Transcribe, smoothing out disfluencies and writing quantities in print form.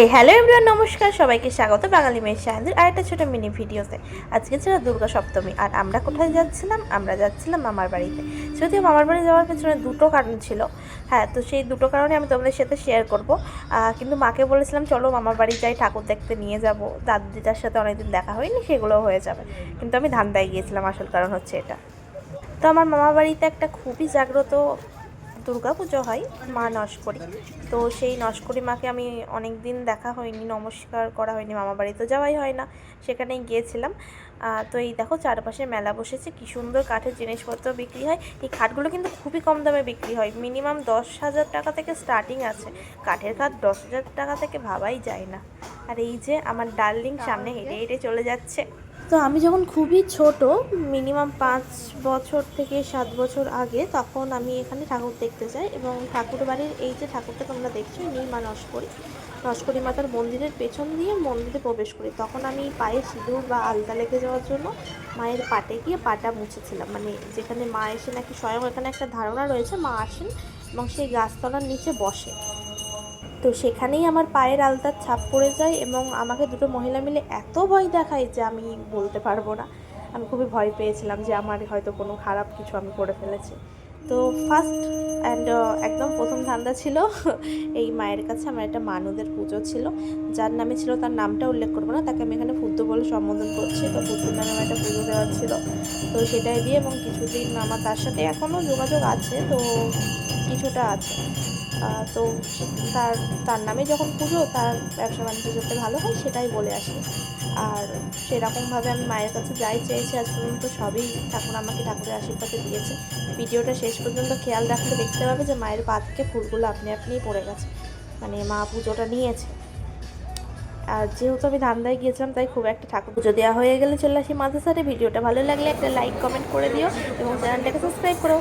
Hello everyone, নমস্কার। সবাইকে স্বাগত বাঙালি মেয়ের সাহায্যের আরেকটা ছোটো মিনি ভিডিওতে। আজকে ছিল দুর্গা সপ্তমী, আর আমরা কোথায় যাচ্ছিলাম? আমরা যাচ্ছিলাম মামার বাড়িতে। যদিও মামার বাড়ি যাওয়ার পেছনে দুটো কারণ ছিল। হ্যাঁ, তো সেই দুটো কারণে আমি তোমাদের সাথে শেয়ার করব। কিন্তু মাকে বলেছিলাম চলো মামার বাড়ি যাই, ঠাকুর দেখতে নিয়ে যাব। দাদু দিদার সাথে অনেকদিন দেখা হয়নি, সেগুলোও হয়ে যাবে। কিন্তু আমি ধান্দায় গিয়েছিলাম, আসল কারণ হচ্ছে এটা। তো আমার মামার বাড়িতে একটা খুবই জাগ্রত দুর্গা পুজো হয়, মা নস্করী। তো সেই নস্করী মাকে আমি অনেক দিন দেখা হয়নি, নমস্কার করা হয়নি, মামা বাড়ি তো যাওয়াই হয় না, সেখানেই গিয়েছিলাম। তো এই দেখো চারপাশে মেলা বসেছে, কী সুন্দর কাঠের জিনিসপত্র বিক্রি হয়। এই খাটগুলো কিন্তু খুবই কম দামে বিক্রি হয়, মিনিমাম 10,000 টাকা থেকে স্টার্টিং আছে। কাঠের খাট 10,000 টাকা থেকে ভাবাই যায় না। আর এই যে আমার ডার্লিং সামনে হেঁটে হেঁটে চলে যাচ্ছে। তো আমি যখন খুবই ছোট, মিনিমাম 5 বছর থেকে 7 বছর আগে, তখন আমি এখানে ঠাকুর দেখতে যাই। এবং ঠাকুর বাড়ির এই যে ঠাকুরটা তোমরা দেখছো, ইনি মা নস্করী মাতার মন্দিরের পেছন দিয়ে মন্দিরে প্রবেশ করি। তখন আমি পায়ে সিঁদুর বা আলতা লেগে যাওয়ার জন্য মায়ের পাটে গিয়ে পাটা মুছেছিলাম। মানে যেখানে মা এসে নাকি স্বয়ং, এখানে একটা ধারণা রয়েছে মা আসেন এবং সেই গাছতলার নিচে বসে। তো সেখানেই আমার পায়ের আলতার ছাপ পড়ে যায় এবং আমাকে দুটো মহিলা মিলে এত ভয় দেখায় যে আমি বলতে পারবো না। আমি খুবই ভয় পেয়েছিলাম যে আমার হয়তো কোনো খারাপ কিছু আমি করে ফেলেছি। তো ফার্স্ট অ্যান্ড একদম প্রথম ধান্দা ছিল এই মায়ের কাছে। আমার একটা মানুদের পুজো ছিল, যার নামে ছিল, তার নামটা উল্লেখ করবো না, তাকে আমি এখানে ফুদ্দু বলে সম্বোধন করছি। তো ফুদ্দুর নামে আমার একটা পুজো দেওয়ার ছিল, তো সেটাই দিয়ে। এবং কিছুদিন আমার তার সাথে এখনও যোগাযোগ আছে, তো কিছুটা আছে। তো তার তার নামে যখন পুজো, তার ব্যবসা বাণিজ্য যাতে ভালো হয় সেটাই বলে আসি। আর সেরকমভাবে আমি মায়ের কাছে যাই চেয়েছি, আজ পর্যন্ত সবই ঠাকুর আমাকে ঠাকুরের আশীর্বাদে দিয়েছে। ভিডিওটা শেষ পর্যন্ত খেয়াল রাখলে দেখতে পাবে যে মায়ের পা থেকে ফুলগুলো আপনি আপনিই পড়ে গেছে, মানে মা পুজোটা নিয়েছে। আর যেহেতু আমি ধান্দায় গিয়েছিলাম, তাই খুব একটা ঠাকুর পুজো দেওয়া হয়ে গেলে চলে আসি মাঝে সাথে। ভিডিওটা ভালো লাগলে একটা লাইক কমেন্ট করে দিও এবং চ্যানেলটাকে সাবস্ক্রাইব করো।